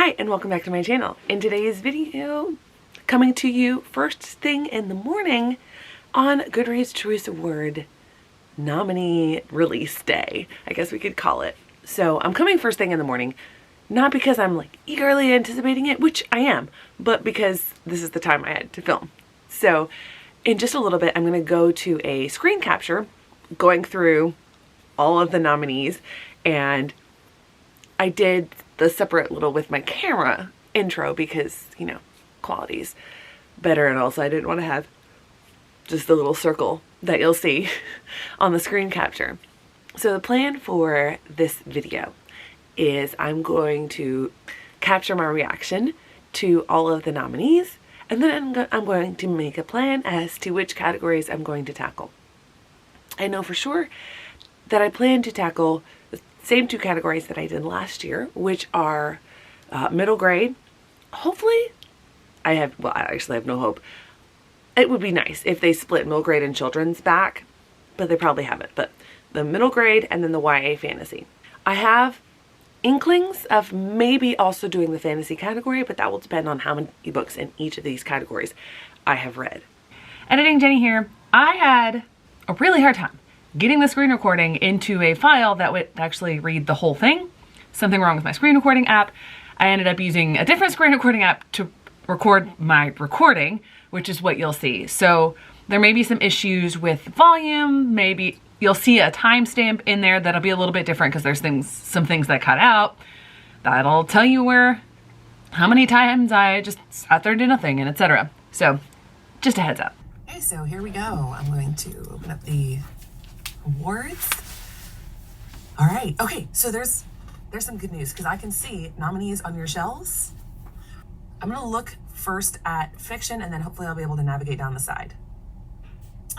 Hi and welcome back to my channel. In today's video, coming to you first thing in the morning on Goodreads Choice Award nominee release day, I guess we could call it. So I'm coming first thing in the morning, not because I'm like eagerly anticipating it, which I am, but because this is the time I had to film. So in just a little bit, I'm gonna go to a screen capture going through all of the nominees, and I did the separate little with my camera intro because, you know, quality's better, and also I didn't want to have just the little circle that you'll see on the screen capture. So the plan for this video is I'm going to capture my reaction to all of the nominees, and then I'm going to make a plan as to which categories I'm going to tackle. I know for sure that I plan to tackle the same two categories that I did last year, which are middle grade. Hopefully, I actually have no hope. It would be nice if they split middle grade and children's back, but they probably haven't. But the middle grade and then the YA fantasy. I have inklings of maybe also doing the fantasy category, but that will depend on how many books in each of these categories I have read. Editing Jenny here. I had a really hard time getting the screen recording into a file that would actually read the whole thing. Something wrong with my screen recording app. I ended up using a different screen recording app to record my recording, which is what you'll see. So there may be some issues with volume. Maybe you'll see a timestamp in there that'll be a little bit different because there's some things that cut out. That'll tell you how many times I just sat there, did nothing, and etc. So just a heads up. Okay, so here we go. I'm going to open up the awards. All right. Okay, so there's some good news because I can see nominees on your shelves. I'm going to look first at fiction, and then hopefully I'll be able to navigate down the side.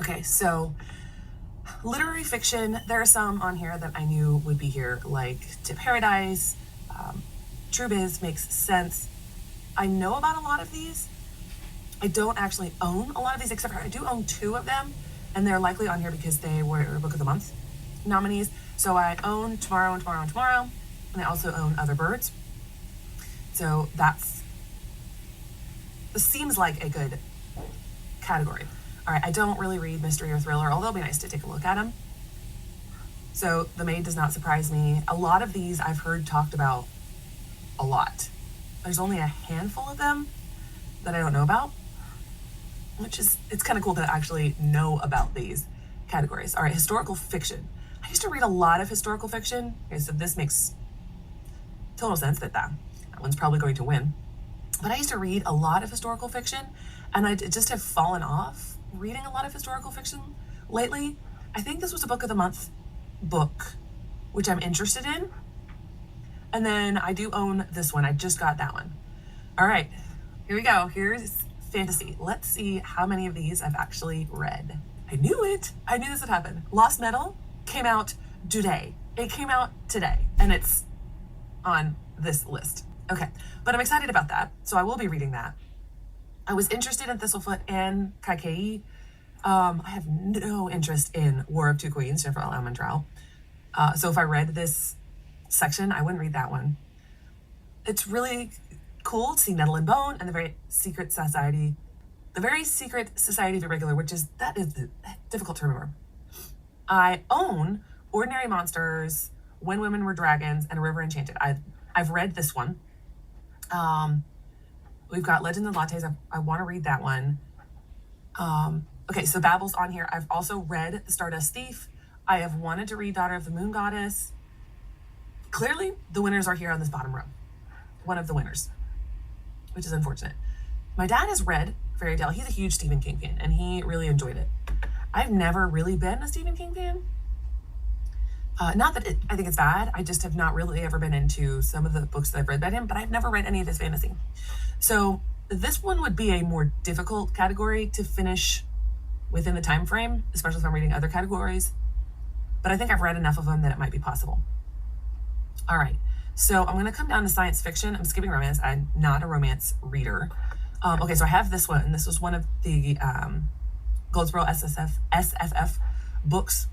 Okay, so literary fiction, there are some on here that I knew would be here, like To Paradise, True Biz makes sense. I know about a lot of these. I don't actually own a lot of these, except for I do own two of them, and they're likely on here because they were Book of the Month nominees. So I own Tomorrow and Tomorrow and Tomorrow, and I also own Other Birds. So this seems like a good category. All right, I don't really read mystery or thriller, although it'll be nice to take a look at them. So The Maid does not surprise me. A lot of these I've heard talked about a lot. There's only a handful of them that I don't know about, it's kind of cool to actually know about these categories. All right, historical fiction. I used to read a lot of historical fiction. Okay, so this makes total sense that one's probably going to win. But I used to read a lot of historical fiction, and I just have fallen off reading a lot of historical fiction lately. I think this was a Book of the Month book, which I'm interested in. And then I do own this one. I just got that one. All right, here we go. Here's fantasy. Let's see how many of these I've actually read. I knew it. I knew this would happen. Lost Metal came out today. It came out today, and it's on this list. Okay, but I'm excited about that, so I will be reading that. I was interested in Thistlefoot and Kaikei. I have no interest in War of Two Queens, Jennifer L. Almondrell. So if I read this section, I wouldn't read that one. It's really cool to see Nettle and Bone and the Very Secret Society of Irregular, that is difficult to remember. I own Ordinary Monsters, When Women Were Dragons, and River Enchanted. I've read this one. We've got Legend of Lattes. I want to read that one. Okay, so Babel's on here. I've also read The Stardust Thief. I have wanted to read Daughter of the Moon Goddess. Clearly, the winners are here on this bottom row. One of the winners, which is unfortunate. My dad has read Fairy Tale. He's a huge Stephen King fan, and he really enjoyed it. I've never really been a Stephen King fan. Not that I think it's bad. I just have not really ever been into some of the books that I've read by him, but I've never read any of his fantasy. So this one would be a more difficult category to finish within the time frame, especially if I'm reading other categories. But I think I've read enough of them that it might be possible. All right. So I'm going to come down to science fiction. I'm skipping romance. I'm not a romance reader. Okay, so I have this one. And this was one of the Goldsboro SFF books.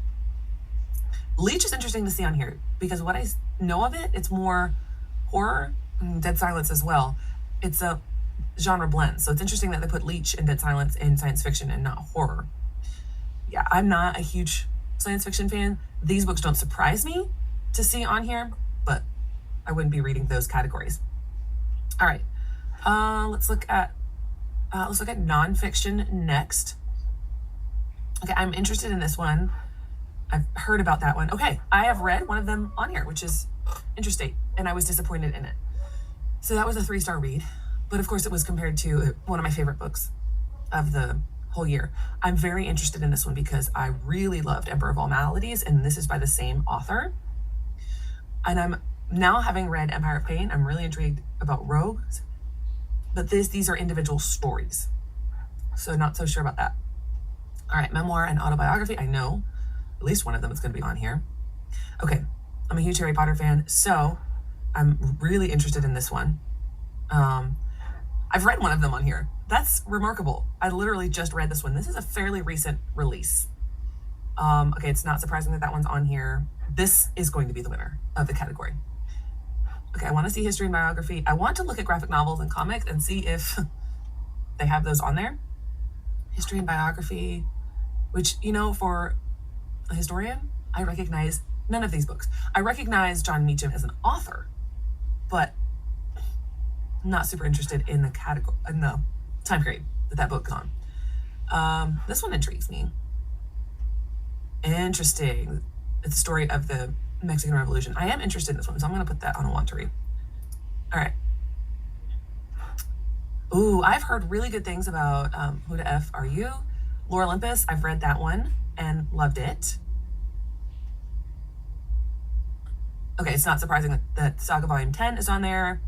Leech is interesting to see on here because what I know of it, it's more horror Dead Silence as well. It's a genre blend. So it's interesting that they put Leech and Dead Silence in science fiction and not horror. Yeah, I'm not a huge science fiction fan. These books don't surprise me to see on here, but I wouldn't be reading those categories. All right, let's look at nonfiction next. Okay, I'm interested in this one. I've heard about that one. Okay, I have read one of them on here, which is interesting, and I was disappointed in it. So that was a 3-star read, but of course it was compared to one of my favorite books of the whole year. I'm very interested in this one because I really loved Emperor of All Maladies, and this is by the same author. And I'm now, having read Empire of Pain, I'm really intrigued about Rogues, but these are individual stories, so not so sure about that. All right, memoir and autobiography. I know at least one of them is going to be on here. Okay, I'm a huge Harry Potter fan, so I'm really interested in this one. I've read one of them on here. That's remarkable. I literally just read this one. This is a fairly recent release. Okay, it's not surprising that one's on here. This is going to be the winner of the category. Okay, I want to see history and biography. I want to look at graphic novels and comics and see if they have those on there. History and biography, which, for a historian, I recognize none of these books. I recognize John Meacham as an author, but I'm not super interested in the category, in the time period that book is on. This one intrigues me. Interesting. It's the story of the Mexican Revolution. I am interested in this one, so I'm going to put that on a want to read. All right. Ooh, I've heard really good things about Who the F Are You? Lore Olympus. I've read that one and loved it. Okay, it's not surprising that Saga Volume 10 is on there.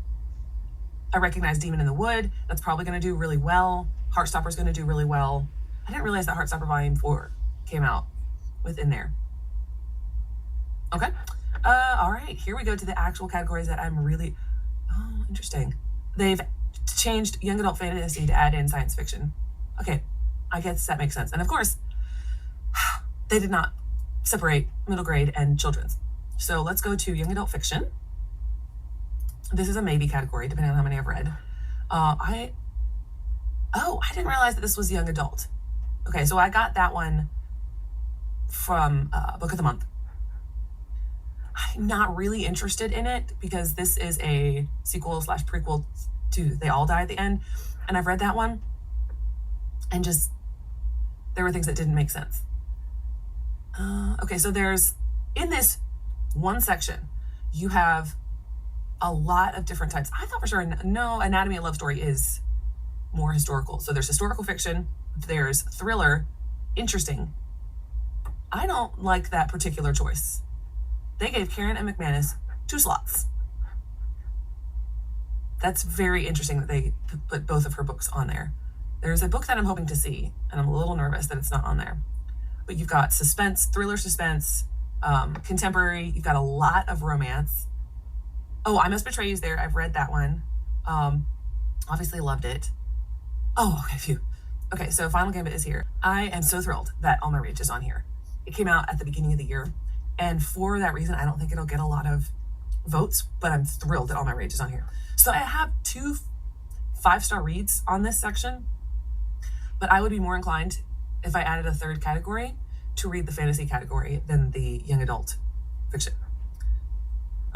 I recognize Demon in the Wood. That's probably going to do really well. Heartstopper's going to do really well. I didn't realize that Heartstopper Volume 4 came out within there. Okay. All right, here we go to the actual categories that I'm really... Oh, interesting. They've changed young adult fantasy to add in science fiction. Okay, I guess that makes sense. And of course, they did not separate middle grade and children's. So let's go to young adult fiction. This is a maybe category, depending on how many I've read. I didn't realize that this was young adult. Okay, so I got that one from Book of the Month. I'm not really interested in it because this is a sequel/prequel to They All Die at the End. And I've read that one, and just, there were things that didn't make sense. Okay, so there's, in this one section, you have a lot of different types. I thought for sure, no, Anatomy of Love Story is more historical. So there's historical fiction, there's thriller, interesting. I don't like that particular choice. They gave Karen M. McManus 2 slots. That's very interesting that they put both of her books on there. There's a book that I'm hoping to see, and I'm a little nervous that it's not on there. But you've got suspense, thriller suspense, contemporary, you've got a lot of romance. Oh, I Must Betray You's there. I've read that one. Obviously loved it. Oh, okay, phew. Okay, so Final Gambit is here. I am so thrilled that All My Rage is on here. It came out at the beginning of the year, and for that reason, I don't think it'll get a lot of votes, but I'm thrilled that All My Rage is on here. So I have 2 5-star reads on this section, but I would be more inclined, if I added a 3rd category, to read the fantasy category than the young adult fiction.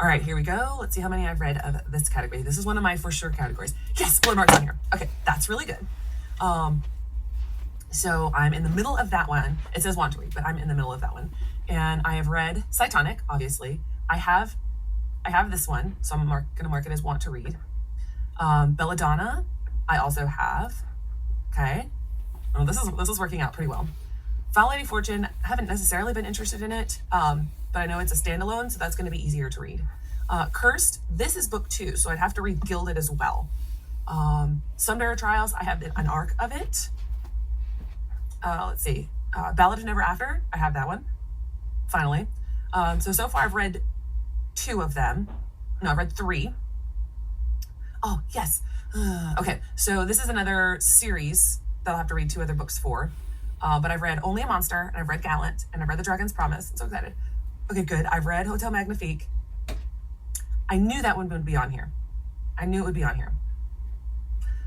All right, here we go. Let's see how many I've read of this category. This is one of my for sure categories. Yes, Blood Marks on here. Okay, that's really good. So I'm in the middle of that one. It says want to read, but I'm in the middle of that one. And I have read Cytonic, obviously. I have this one, so I'm going to mark it as want to read. Belladonna, I also have. Okay. Oh, this is working out pretty well. Foul Lady Fortune, I haven't necessarily been interested in it, but I know it's a standalone, so that's going to be easier to read. Cursed, this is book 2, so I'd have to read Gilded as well. Sunbearer Trials, I have an arc of it. Let's see. Ballad of Never After, I have that one, finally. So far I've read 2 of them. No, I've read 3. Oh, yes. Okay, so this is another series that I'll have to read 2 other books for. But I've read Only a Monster, and I've read Gallant, and I've read The Dragon's Promise. I'm so excited. Okay, good. I've read Hotel Magnifique. I knew that one would be on here. I knew it would be on here.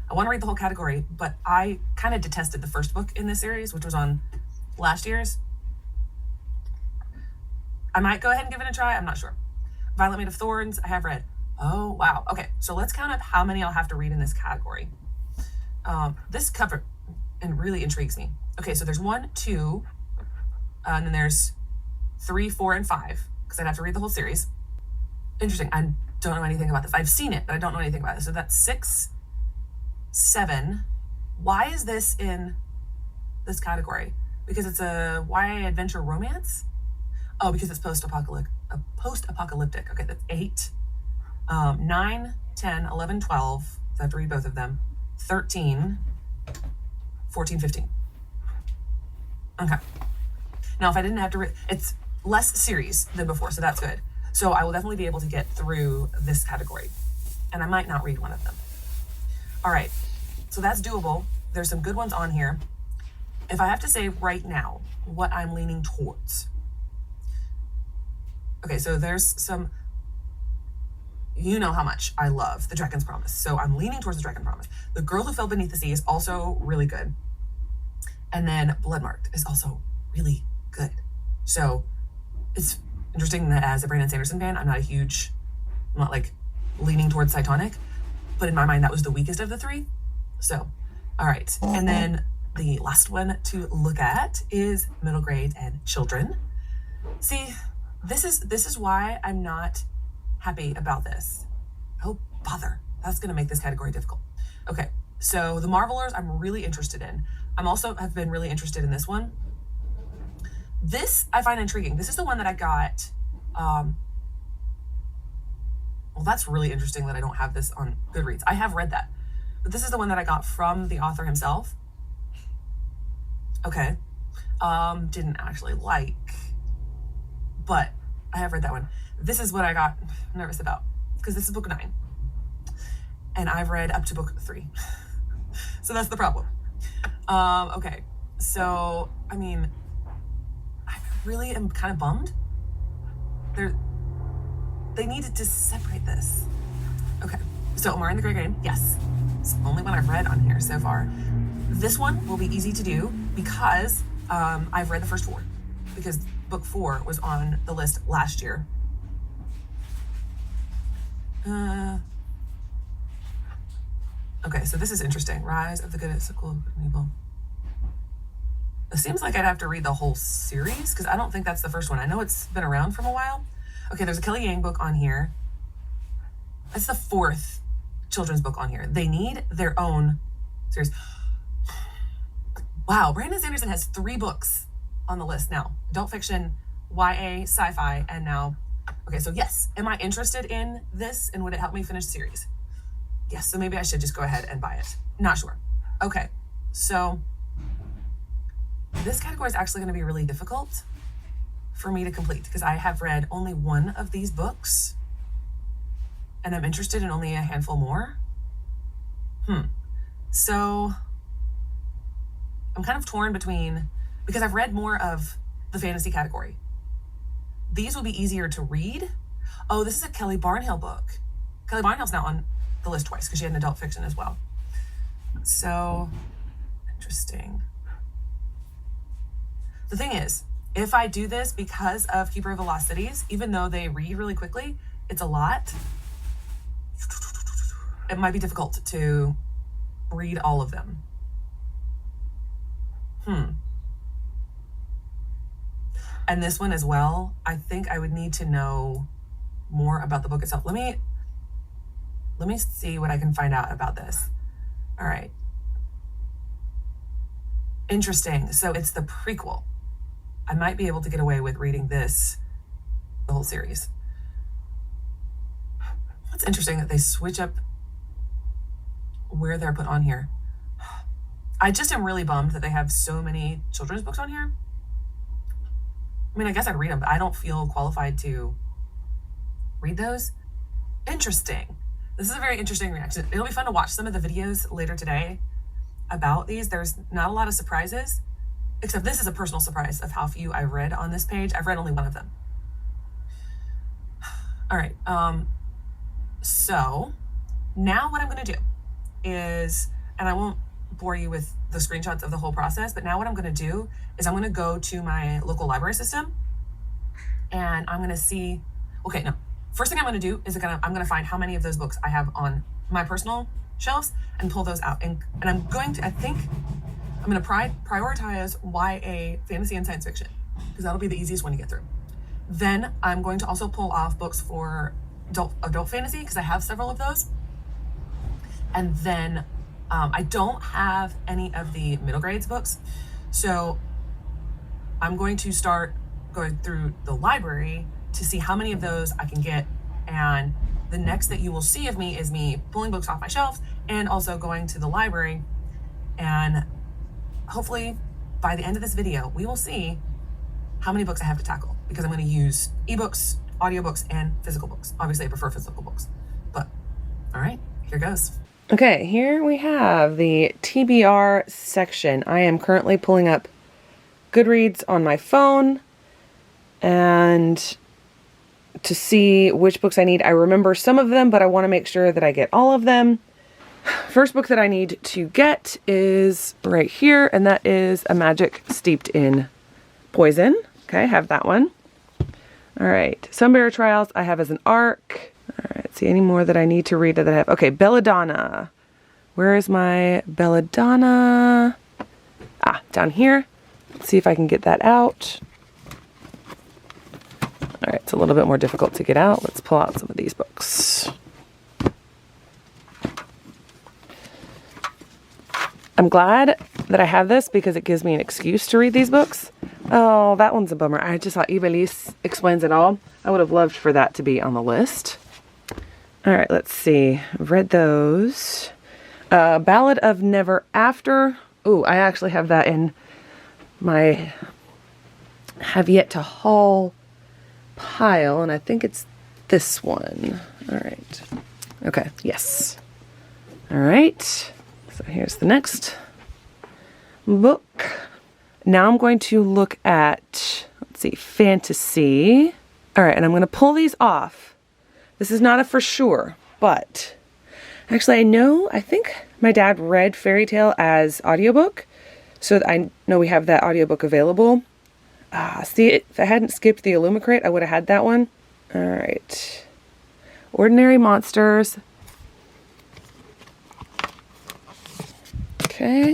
I want to read the whole category, but I kind of detested the first book in this series, which was on last year's. I might go ahead and give it a try. I'm not sure. Violet Made of Thorns, I have read. Oh, wow. Okay, so let's count up how many I'll have to read in this category. This cover and really intrigues me. Okay, so there's 1, 2, and then there's 3, 4, and 5, because I'd have to read the whole series. Interesting. I don't know anything about this. I've seen it, but I don't know anything about it. So that's 6, 7. Why is this in this category? Because it's a YA adventure romance? Oh, because it's post-apocalyptic. Okay, that's 8. 9, 10, 11, 12. So I have to read both of them. 13, 14, 15. Okay. Now, if I didn't have to read, it's less series than before, so that's good. So I will definitely be able to get through this category. And I might not read one of them. All right. So that's doable. There's some good ones on here. If I have to say right now what I'm leaning towards. Okay, so there's some, you know how much I love The Dragon's Promise. So I'm leaning towards The Dragon Promise. The Girl Who Fell Beneath the Sea is also really good. And then Bloodmarked is also really good. So it's interesting that as a Brandon Sanderson fan, I'm not like leaning towards Titanic, but in my mind, that was the weakest of the 3. So, all right. And then the last one to look at is Middle Grade and Children. See, this is why I'm not happy about this. Oh, bother. That's going to make this category difficult. Okay. So the Marvelers, I'm really interested in. have been really interested in this one. This I find intriguing. This is the one that I got. Well, that's really interesting that I don't have this on Goodreads. I have read that, but this is the one that I got from the author himself. Okay. Didn't actually like, but I have read that one. This is what I got nervous about, because this is book 9. And I've read up to book 3. So that's the problem. Okay. So, I mean, I really am kind of bummed. They needed to separate this. Okay. So, Amari and the Great Game, yes. It's the only one I've read on here so far. This one will be easy to do because I've read the first 4. Because book 4 was on the list last year. Okay, so this is interesting. Rise of the Good, Sequel, Good and Evil. It seems like I'd have to read the whole series because I don't think that's the first one. I know it's been around from a while. Okay, there's a Kelly Yang book on here. That's the 4th children's book on here. They need their own series. Wow, Brandon Sanderson has 3 books on the list now. Adult fiction, YA, sci-fi, and now. Okay, so yes, am I interested in this and would it help me finish the series? Yes, so maybe I should just go ahead and buy it. Not sure. Okay, so this category is actually going to be really difficult for me to complete because I have read only one of these books and I'm interested in only a handful more. So I'm kind of torn between, because I've read more of the fantasy category. These will be easier to read. Oh, this is a Kelly Barnhill book. Kelly Barnhill's now on the list twice because she had an adult fiction as well. So interesting. The thing is, if I do this because of Keeper of Velocities, even though they read really quickly, it's a lot. It might be difficult to read all of them. And this one as well, I think I would need to know more about the book itself. Let me see what I can find out about this. All right. Interesting. So it's the prequel. I might be able to get away with reading this, the whole series. It's interesting that they switch up where they're put on here. I just am really bummed that they have so many children's books on here. I mean, I guess I'd read them, but I don't feel qualified to read those. Interesting. This is a very interesting reaction. It'll be fun to watch some of the videos later today about these. There's not a lot of surprises, except this is a personal surprise of how few I've read on this page. I've read only one of them. All right. So Now what I'm going to do is, and I won't bore you with the screenshots of the whole process, but now what I'm going to do is I'm going to go to my local library system and I'm going to see, okay, no, first thing I'm going to do is I'm going to find how many of those books I have on my personal shelves and pull those out. And I'm going to, I think I'm going to prioritize YA, fantasy and science fiction, because that'll be the easiest one to get through. Then I'm going to also pull off books for adult fantasy, because I have several of those. And then I don't have any of the middle grades books. So I'm going to start going through the library to see how many of those I can get. And the next that you will see of me is me pulling books off my shelves and also going to the library. And hopefully by the end of this video, we will see how many books I have to tackle, because I'm going to use ebooks, audiobooks, and physical books. Obviously, I prefer physical books, but all right, here goes. Okay, here we have the TBR section. I am currently pulling up Goodreads on my phone and to see which books I need. I remember some of them, but I want to make sure that I get all of them. First book that I need to get is right here, and that is A Magic Steeped in Poison. Okay, I have that one. All right, Sunbearer Trials I have as an ARC. All right, see any more that I need to read that I have? Okay, Belladonna. Where is my Belladonna? Ah, down here. Let's see if I can get that out. All right, it's a little bit more difficult to get out. Let's pull out some of these books. I'm glad that I have this because it gives me an excuse to read these books. Oh, that one's a bummer. I just thought Ibeliz Explains It All. I would have loved for that to be on the list. All right, let's see. I've read those. Ballad of Never After. Oh, I actually have that in my have yet to haul pile, and I think it's this one. All right. Okay, yes. All right. So here's the next book. Now I'm going to look at, let's see, fantasy. All right, and I'm going to pull these off. This is not a for sure, but actually I think my dad read Fairy Tale as audiobook, so I know we have that audiobook available. See, if I hadn't skipped the Illumicrate, I would have had that one. All right. Ordinary Monsters. Okay.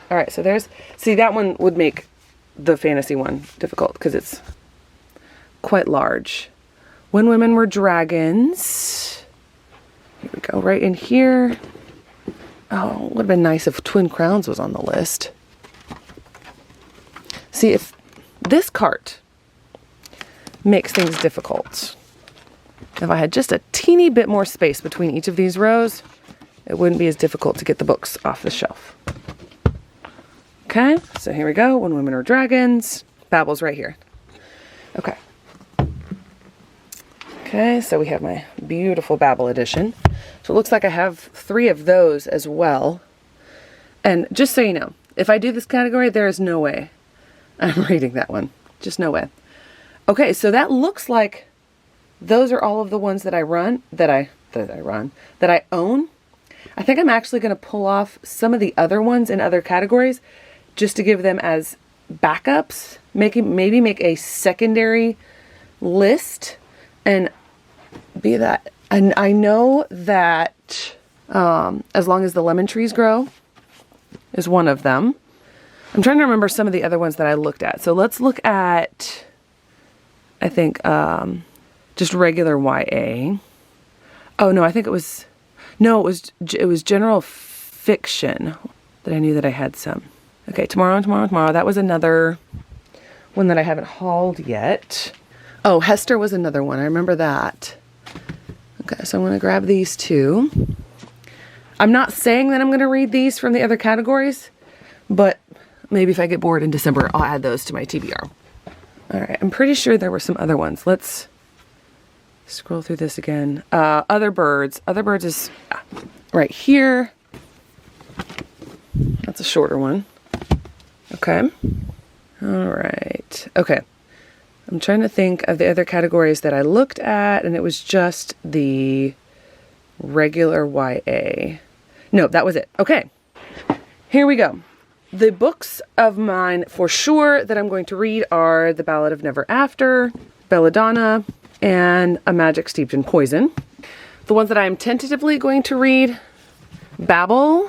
All right, so see, that one would make the fantasy one difficult because it's quite large. When Women Were Dragons. Here we go, right in here. Oh, it would have been nice if Twin Crowns was on the list. See, if this cart makes things difficult. If I had just a teeny bit more space between each of these rows, it wouldn't be as difficult to get the books off the shelf. Okay, so here we go. When Women Are Dragons. Babel's right here. Okay. Okay, so we have my beautiful Babel edition. So it looks like I have 3 of those as well. And just so you know, if I do this category, there is no way I'm reading that one. Just no way. Okay, so that looks like those are all of the ones that I own. I think I'm actually going to pull off some of the other ones in other categories just to give them as backups. Maybe make a secondary list and be that. And I know that As Long as the Lemon Trees Grow is one of them. I'm trying to remember some of the other ones that I looked at. So let's look at, I think, just regular YA. Oh no, I think it was general fiction that I knew that I had some. Okay, Tomorrow. That was another one that I haven't hauled yet. Oh, Hester was another one. I remember that. Okay, so I'm going to grab these 2. I'm not saying that I'm going to read these from the other categories, but maybe if I get bored in December, I'll add those to my TBR. All right, I'm pretty sure there were some other ones. Let's scroll through this again. Other Birds. Other Birds is right here. That's a shorter one. Okay. All right. Okay. I'm trying to think of the other categories that I looked at, and it was just the regular YA. No, that was it. Okay, here we go. The books of mine for sure that I'm going to read are The Ballad of Never After, Belladonna, and A Magic Steeped in Poison. The ones that I am tentatively going to read, Babel,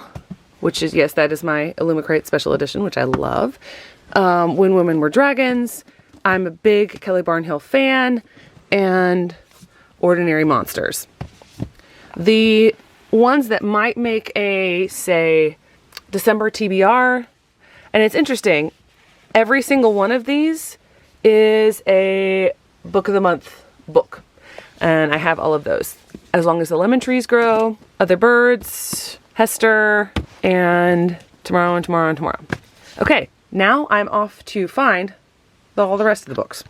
which is, yes, that is my Illumicrate special edition, which I love. When Women Were Dragons, I'm a big Kelly Barnhill fan, and Ordinary Monsters. The ones that might make a, say, December TBR, and it's interesting, every single one of these is a book of the month book, and I have all of those. As Long as the Lemon Trees Grow, Other Birds, Hester, and Tomorrow and Tomorrow and Tomorrow. Okay, now I'm off to find all the rest of the books.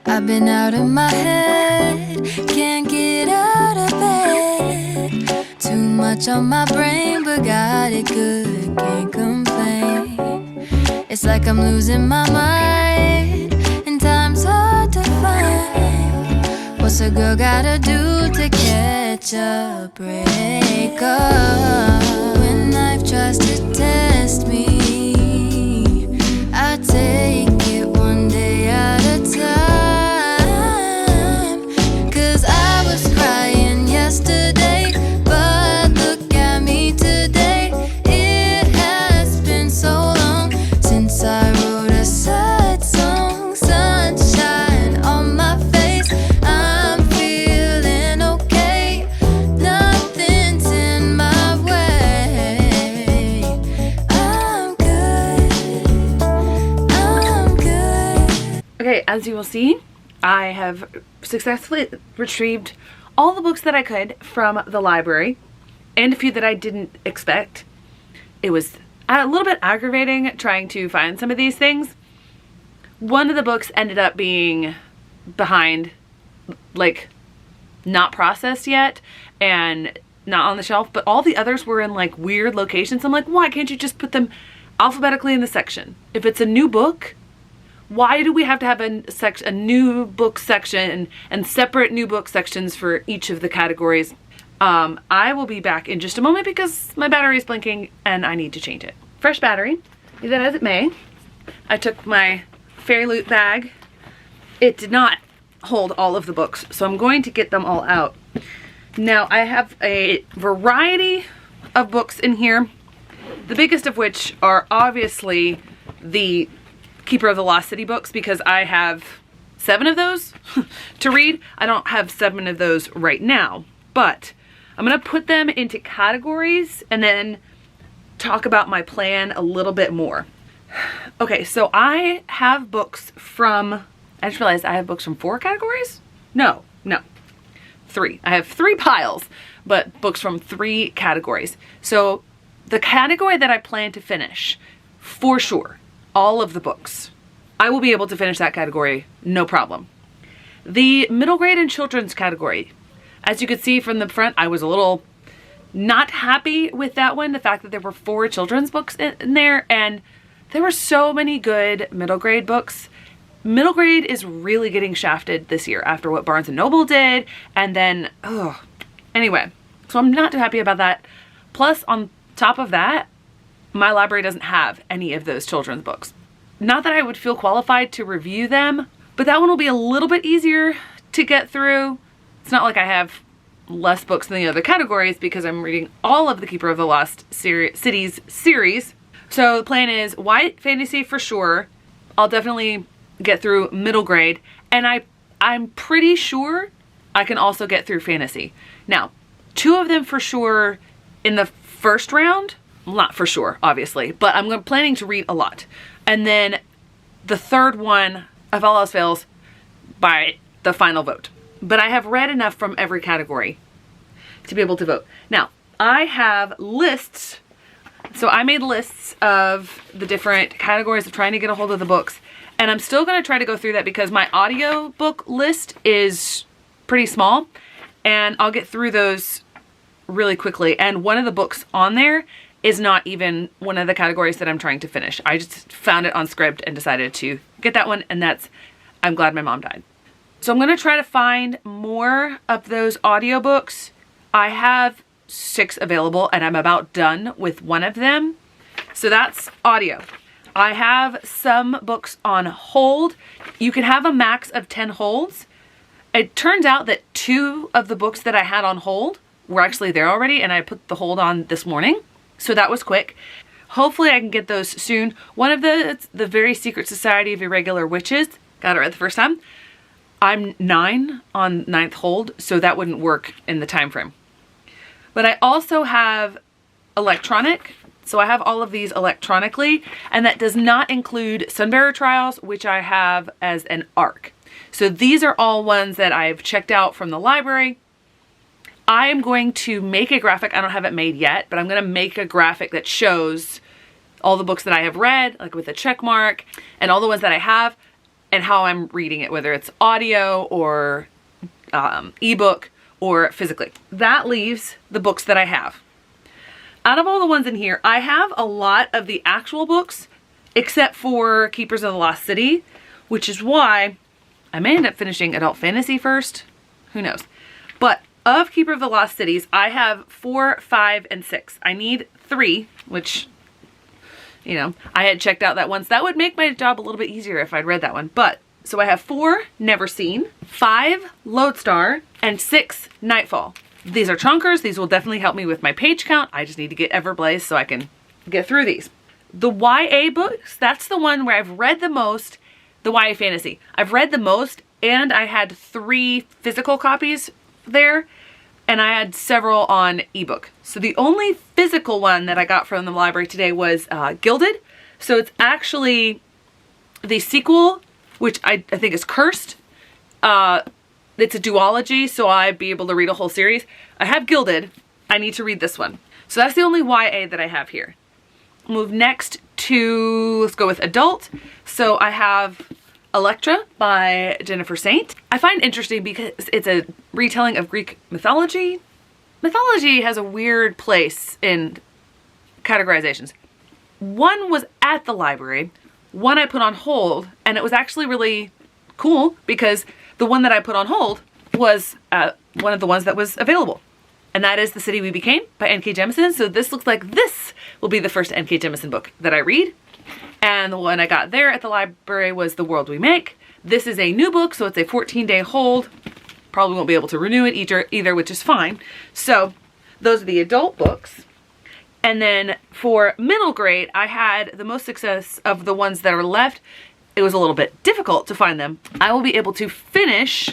I've been out of my head, can't get out of bed. Too much on my brain, but got it good, can't complain. It's like I'm losing my mind, and time's hard to find. What's a girl gotta do to catch a break up? When life tries to test me, I take it one day at a time. Yesterday, but look at me today. It has been so long since I wrote a sad song. Sunshine on my face, I'm feeling okay. Nothing's in my way. I'm good. Okay, as you will see, I have successfully retrieved all the books that I could from the library, and a few that I didn't expect. It was a little bit aggravating trying to find some of these things. One of the books ended up being behind, like not processed yet and not on the shelf, but all the others were in like weird locations. I'm like, why can't you just put them alphabetically in the section? If it's a new book, why do we have to have a new book section and separate new book sections for each of the categories? I will be back in just a moment because my battery is blinking and I need to change it. Fresh battery, be that as it may. I took my Fairy Loot bag. It did not hold all of the books, so I'm going to get them all out. Now, I have a variety of books in here, the biggest of which are obviously the Keeper of the Lost City books, because I have 7 of those to read. I don't have 7 of those right now, but I'm going to put them into categories and then talk about my plan a little bit more. Okay, so I have books from, I just realized I have books from 4 categories? No, 3. I have 3 piles, but books from 3 categories. So the category that I plan to finish, for sure, all of the books, I will be able to finish that category, no problem. The middle grade and children's category, as you could see from the front, I was a little not happy with that one. The fact that there were 4 children's books in there, and there were so many good middle grade books. Middle grade is really getting shafted this year after what Barnes & Noble did, and then, anyway, so I'm not too happy about that. Plus, on top of that, my library doesn't have any of those children's books. Not that I would feel qualified to review them, but that one will be a little bit easier to get through. It's not like I have less books than the other categories because I'm reading all of the Keeper of the Lost Cities series. So the plan is YA fantasy for sure. I'll definitely get through middle grade, and I'm pretty sure I can also get through fantasy. Now, 2 of them for sure in the first round. Not for sure, obviously, but I'm planning to read a lot. And then the third one, if all else fails, by the final vote. But I have read enough from every category to be able to vote. Now, I have lists. So I made lists of the different categories of trying to get a hold of the books. And I'm still going to try to go through that because my audio book list is pretty small. And I'll get through those really quickly. And one of the books on there is not even one of the categories that I'm trying to finish. I just found it on Scribd and decided to get that one, and that's I'm Glad My Mom Died. So I'm gonna try to find more of those audiobooks. I have 6 available and I'm about done with one of them. So that's audio. I have some books on hold. You can have a max of 10 holds. It turns out that 2 of the books that I had on hold were actually there already, and I put the hold on this morning. So that was quick. Hopefully I can get those soon. One of the Very Secret Society of Irregular Witches. Got it right the first time. I'm 9 on 9th hold, so that wouldn't work in the time frame. But I also have electronic. So I have all of these electronically, and that does not include Sunbearer Trials, which I have as an ARC. So these are all ones that I've checked out from the library. I am going to make a graphic. I don't have it made yet, but I'm going to make a graphic that shows all the books that I have read, like with a check mark, and all the ones that I have, and how I'm reading it, whether it's audio or ebook or physically. That leaves the books that I have. Out of all the ones in here, I have a lot of the actual books, except for Keepers of the Lost City, which is why I may end up finishing adult fantasy first. Who knows? But of Keeper of the Lost Cities, I have 4, 5, and 6. I need 3, which, you know, I had checked out that once. That would make my job a little bit easier if I'd read that one. But, so I have 4, Never Seen, 5, Lodestar, and 6, Nightfall. These are chunkers. These will definitely help me with my page count. I just need to get Everblaze so I can get through these. The YA books, that's the one where I've read the most, the YA fantasy. I've read the most, and I had 3 physical copies there, and I had several on ebook. So the only physical one that I got from the library today was Gilded. So it's actually the sequel, which I think is Cursed. It's a duology, so I'd be able to read a whole series. I have Gilded. I need to read this one. So that's the only YA that I have here. Move next to, let's go with adult. So I have Electra by Jennifer Saint. I find it interesting because it's a retelling of Greek mythology. Mythology has a weird place in categorizations. One was at the library, one I put on hold, and it was actually really cool because the one that I put on hold was one of the ones that was available. And that is The City We Became by N.K. Jemisin. So this looks like this will be the first N.K. Jemisin book that I read. And the one I got there at the library was The World We Make. This is a new book, so it's a 14-day hold. Probably won't be able to renew it either, which is fine. So those are the adult books. And then for middle grade, I had the most success of the ones that are left. It was a little bit difficult to find them. I will be able to finish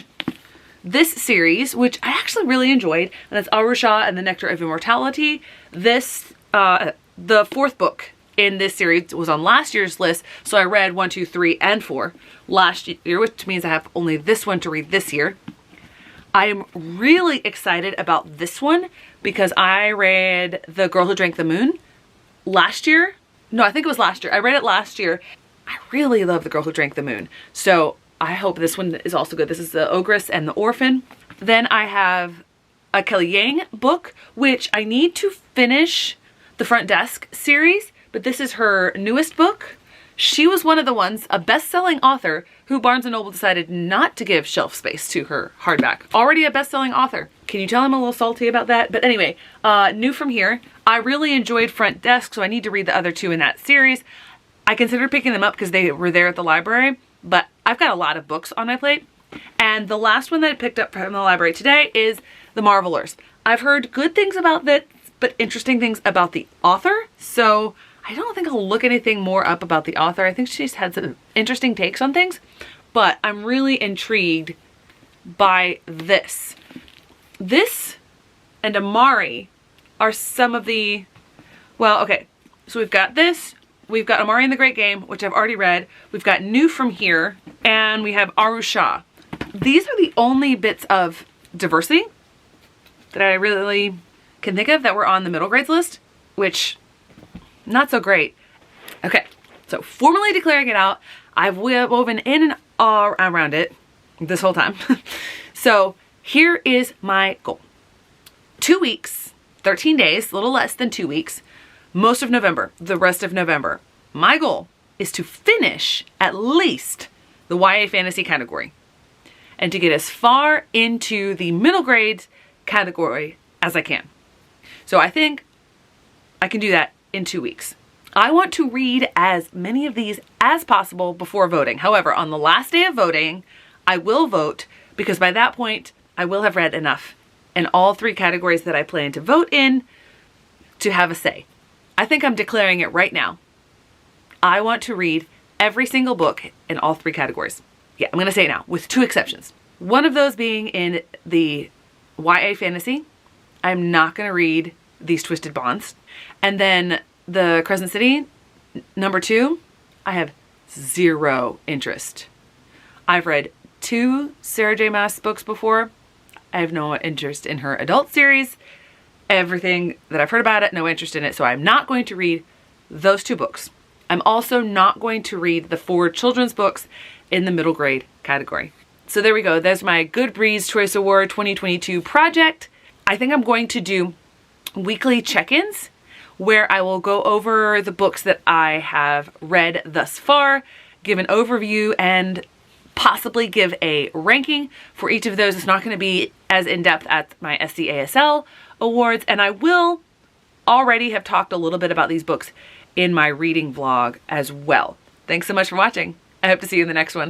this series, which I actually really enjoyed, and it's Arusha and the Nectar of Immortality. This, the 4th book in this series was on last year's list, so I read 1, 2, 3, and 4 last year, which means I have only this one to read this year. I am really excited about this one because I read The Girl Who Drank the Moon last year. No, I think it was last year. I read it last year. I really love The Girl Who Drank the Moon. So I hope this one is also good. This is The Ogress and the Orphan. Then I have a Kelly Yang book, which I need to finish the Front Desk series, but this is her newest book. She was one of the ones, a best-selling author, who Barnes & Noble decided not to give shelf space to her hardback. Already a best-selling author. Can you tell I'm a little salty about that? But anyway, new from here. I really enjoyed Front Desk, so I need to read the other 2 in that series. I considered picking them up because they were there at the library, but I've got a lot of books on my plate. And the last one that I picked up from the library today is The Marvelers. I've heard good things about this, but interesting things about the author. So I don't think I'll look anything more up about the author. I think she's had some interesting takes on things, but I'm really intrigued by this. This and Amari are some of the, well, okay. So we've got this. We've got Amari and the Great Game, which I've already read. We've got New from Here, and we have Arusha. These are the only bits of diversity that I really can think of that were on the middle grades list, which not so great. Okay, so formally declaring it out. I've woven in and around it this whole time. So here is my goal. 2 weeks, 13 days, a little less than 2 weeks, most of November, the rest of November, my goal is to finish at least the YA fantasy category and to get as far into the middle grade category as I can. So I think I can do that in 2 weeks. I want to read as many of these as possible before voting. However, on the last day of voting, I will vote because by that point, I will have read enough in all 3 categories that I plan to vote in to have a say. I think I'm declaring it right now. I want to read every single book in all 3 categories. Yeah, I'm going to say it now, with 2 exceptions. One of those being in the YA fantasy. I'm not going to read These Twisted Bonds. And then the Crescent City, number 2, I have 0 interest. I've read 2 Sarah J. Maas books before. I have no interest in her adult series. Everything that I've heard about it, no interest in it. So I'm not going to read those 2 books. I'm also not going to read the 4 children's books in the middle grade category. So there we go. There's my Goodreads Choice Award 2022 project. I think I'm going to do weekly check-ins where I will go over the books that I have read thus far, give an overview, and possibly give a ranking for each of those. It's not going to be as in-depth as my SCASL awards, and I will already have talked a little bit about these books in my reading vlog as well. Thanks so much for watching. I hope to see you in the next one.